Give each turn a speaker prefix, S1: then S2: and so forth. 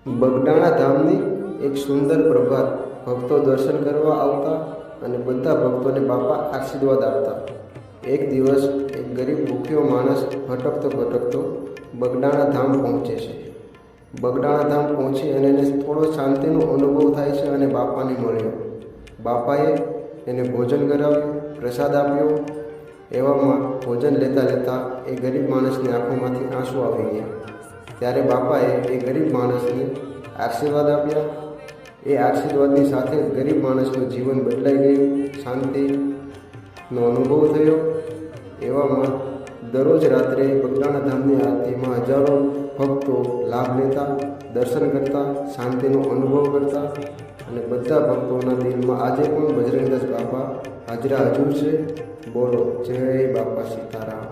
S1: બગડાણા ધામની એક સુંદર પ્રભાત ભક્તો દર્શન કરવા આવતા અને બધા ભક્તોને બાપા આશીર્વાદ આપતા. એક દિવસ એક ગરીબ ભૂખ્યો માણસ ભટકતો બગડાણા ધામ પહોંચે છે. બગડાણા ધામ પહોંચી અને એને થોડો શાંતિનો અનુભવ થાય છે અને બાપાને મળ્યો. બાપાએ એને ભોજન કરાવ્યું, પ્રસાદ આપ્યો. એવામાં ભોજન લેતા એ ગરીબ માણસની આંખોમાંથી આંસુ આવી ગયા. ત્યારે બાપાએ એ ગરીબ માણસને આશીર્વાદ આપ્યા. એ આશીર્વાદની સાથે ગરીબ માણસનું જીવન બદલાઈ ગયું, શાંતિનો અનુભવ થયો. એવામાં દરરોજ રાત્રે બગડાણા ધામની આરતીમાં હજારો ભક્તો લાભ લેતા, દર્શન કરતા, શાંતિનો અનુભવ કરતા અને બધા ભક્તોના દિલમાં આજે પણ બજરંગદાસ બાપા હાજરા હજુર છે. બોલો જય બાપા સીતારામ.